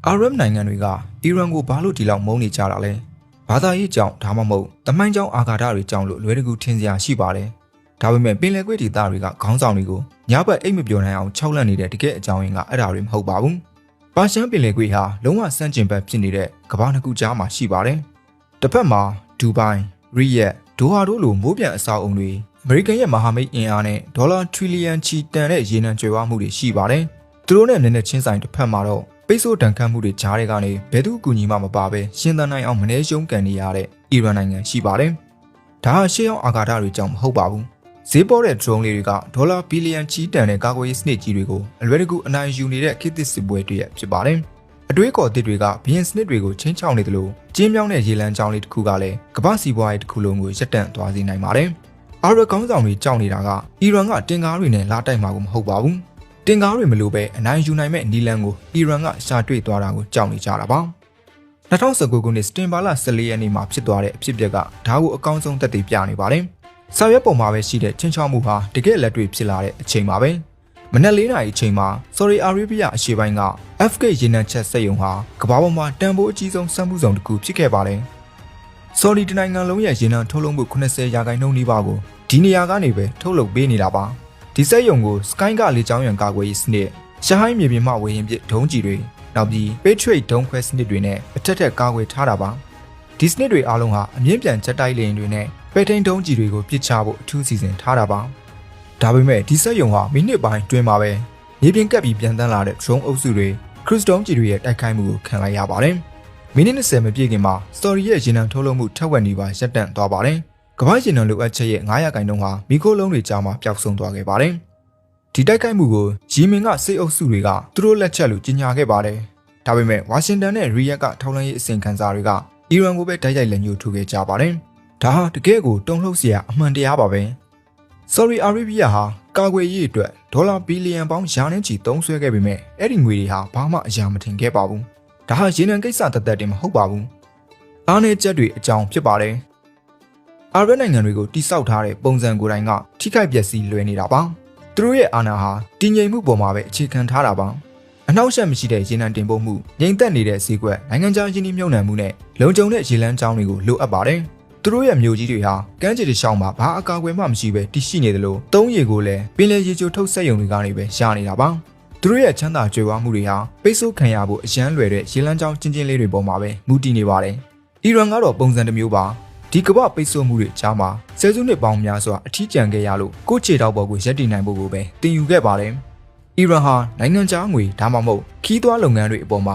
အာရဗ်နိုင်ငံတွေကအီရန်ကိုဘာလို့ဒီလောက်မုန်းနေကြတာလဲဘာသာရေးကြောင့်ဒါမှမဟုတ်တမိုင်းကြောင့်အာဃာတတွေကြောင့်လို့လွယ်တကူထင်စရာရှိပါတယ်ဒါပေမဲ့ပင်လယ်ကွေ့ဒေသတွေကခေါင်းဆောင်တွေကိုညဘက်အိတ်မပြောနိုင်အောင်ခြောက်လန့်နေတဲ့တကယ်အကြောင်းရင်းကအဲ့ဒါတွေမဟုတ်ပါဘူးပါရှန်ပင်လယ်ကွေ့ဟာလုံးဝဆန့်ကျင်ဘက်ဖြစ်နေတဲ့ကမ္ဘာနှစ်ခုကြားမှာရှိပါတယ်တစ်ဖက်မှာဒူဘိုင်းရီယက်ဒိုဟာတို့လိုမိုးပြန်အဆောက်အုံတွေအမေရိကန်ရဲ့မဟာမိတ်အင်အားနဲ့ဒေါ်လာထရီလီယံချီတန်တဲ့ရေနံကြွယ်ဝမှုတွေရှိပါတယ်သူတို့နဲ့နည်းနည်းချင်းဆိုင်တစ်ဖက်မှာတော့ပိတ်ဆို့တန်ခတ်မှုတွေကြားတွေကနေဘယ်သူအကူအညီမှမပါဘဲရှင်းသန်နိုင်အောင်မနှဲရှုံးကန်နေရတဲ့အီရန်နိုင်ငံရှိပါတယ်။ဒါဟာရှေးဟောင်းအာဃာတတွေကြောင့်မဟုတ်ပါဘူး။ဈေးပေါ်တဲ့ drone လေးတွေကဒေါ်လာဘီလီယံချီတန်တဲ့ကာကွယ်ရေးစနစ်ကြီးတွေကိုအလွယ်တကူအနိုင်ယူနေတဲ့ခေတ်သစ်စစ်ပွဲတွေဖြစ်ပါတယ်။အတွေးခေါ်သစ်တွေကဘီယန်စနစ်တွေကိုချင်းချောင်းနေတယ်လို့ကျင်းမြောင်းတဲ့ရေလမ်းကြောင်းလေးတစ်ခုကလည်းကမ္ဘာစီးပွားရေးတစ်ခုလုံးကိုရပ်တန့်သွားစေနိုင်ပါတယ်။အာရဗ်ကောင်းဆောင်တွေကြောက်နေတာကအီရန်ကတင်ကားတွေနဲ့လာတိုက်မှာကိုမဟုတ်ပါဘူး။တင်ကားတွေမလို့ပဲအနိုင်ယူနိုင်မဲ့နီလန်ကိုအီရန်ကရှာတွေ့သွားတာကိုကြောက်နေကြတာပါ2019ခုနှစ်စတင်ဘာလ14ရက်နေ့မှာဖြစ်သွားတဲ့အဖြစ်အပျက်ကဒါကိုအကောင်းဆုံးသက်သေပြနေပါတယ်။စာရွက်ပေါ်မှာပဲရှိတဲ့ချင်းချောက်မှုဟာတကယ်လက်တွေ့ဖြစ်လာတဲ့အချိန်မှာပဲမနက်4နာရီအချိန်မှာဆော်ဒီအာရေဗျအရှေ့ပိုင်းက FK ရေနံချက်စက်ရုံဟာကမ္ဘာပေါ်မှာတန်ဖိုးအကြီးဆုံးစက်မှုဆောင်တစ်ခုဖြစ်ခဲ့ပါတယ်။ဆော်ဒီတနိုင်ငံလုံးရဲ့ရေနံထုတ်လုပ်မှု80%နီးပါးကိုဒီနေရာကနေပဲထုတ်လုပ်ပေးနေတာပါ။ဒီစက်ရုံကို Sky ကလေကြောင်းရန်ကာကွယ်ရေးစနစ်ရှဟိုင်းမြေပြင်မှဝေဟင်ပစ်ဒုံးကျည်တွေနောက်ပြီး Patriot ဒုံးခွဲစနစ်တွေနဲ့အထက်ထက်ကာကွယ်ထားတာပါဒီစနစ်တွေအားလုံးဟာအမြင့်ပြန်ချက်တိုက်လေယာဉ်တွေနဲ့ပဲထိန်ဒုံးကျည်တွေကိုပစ်ချဖို့အထူးစီစဉ်ထားတာပါဒါပေမဲ့ဒီစက်ရုံဟာမိနစ်ပိုင်းတွင်မှာပဲမြေပြင်ကပ်ပြီးပြန်တန်းလာတဲ့ drone အုပ်စုတွေ cruise ဒုံးကျည်တွေရဲ့တိုက်ခိုက်မှုကိုခံလိုက်ရပါတယ်မိနစ်20မပြည့်ခင်မှာ Story ရဲ့ရေနံထုတ်လုပ်မှုထက်ဝက်နေပါရပ်တန့်သွားပါတယ်ကမ္ဘာရေနံလိုအပ်ချက်ရဲ့9%ဟာမီခိုလုံးတွေကြားမှာပျောက်ဆုံးသွားခဲ့ပါတယ်ဒီတိုက်ခိုက်မှုကိုယီမင်ကစစ်အုပ်စုတွေကသူတို့လက်ချက်လို့ကြေညာခဲ့ပါတယ်ဒါပေမဲ့ဝါရှင်တန်နဲ့ရီယက်ကထောက်လှမ်းရေးအစီအခံစာတွေကအီရန်ကိုပဲတိုက်ရိုက်လက်ညှိုးထိုးခဲ့ကြပါတယ်ဒါဟာတကယ်ကိုတုံ့လှုပ်စရာအမှန်တရားပါပဲဆော်ဒီအာရေဗျဟာကာကွယ်ရေးအတွက်ဒေါ်လာဘီလီယံပေါင်းရာနဲ့ချီသုံးစွဲခဲ့ပေမဲ့အဲ့ဒီငွေတွေဟာဘာမှအရာမထင်ခဲ့ပါဘူးဒါဟာရေနံကိစ္စတသက်တည်းမဟုတ်ပါဘူးအားနည်းချက်တွေအကြောင်းဖြစ်ပါတယ်အာရဗ်နိုင်ငံတွေကိုတိစောက်ထားတဲ့ပုံစံကိုယ်တိုင်ကထိခိုက်ပျက်စီးလွယ်နေတာပါသူတို့ရဲ့အာဏာဟာတည်ငြိမ်မှုပေါ်မှာပဲအခြေခံထားတာပါအနောက်ရှက်မရှိတဲ့ရေနံတင်ပို့မှုငြိမ်သက်နေတဲ့ဈေးကွက်နိုင်ငံခြားရင်းနှီးမြှုပ်နှံမှုနဲ့လုံခြုံတဲ့ရေလမ်းကြောင်းတွေကိုလိုအပ်ပါတယ်သူတို့ရဲ့မြို့ကြီးတွေဟာကမ်းခြေတစ်လျှောက်မှာဘာအကာအကွယ်မှမရှိပဲတည်ရှိနေတယ်လို့သုံးရေကိုလည်းပင်လယ်ရေချိုထုတ်စက်ရုံတွေကနေပဲရနေတာပါသူတို့ရဲ့ချမ်းသာကြွယ်ဝမှုတွေဟာပိတ်ဆို့ခံရဖို့အရန်လွယ်တဲ့ရေလမ်းကြောင်းချင်းလေးတွေပေါ်မှာပဲမူတည်နေပါတယ်အီရန်ကတော့ပုံစံတစ်မျိုးပါဒီကမ္ဘာပိတ်ဆို့မှုတွေကြားမှာဆယ်စုနှစ်ပေါင်းများစွာအထီးကျန်ခဲ့ရလို့ကိုယ့်ခြေထောက်ပေါ်ကိုရပ်တည်နိုင်ဖို့ကိုပဲတင်ယူခဲ့ပါတယ်။အီရန်ဟာနိုင်ငံခြားငွေဒါမှမဟုတ်ခီးသွွားလုပ်ငန်းတွေအပေါ်မှာ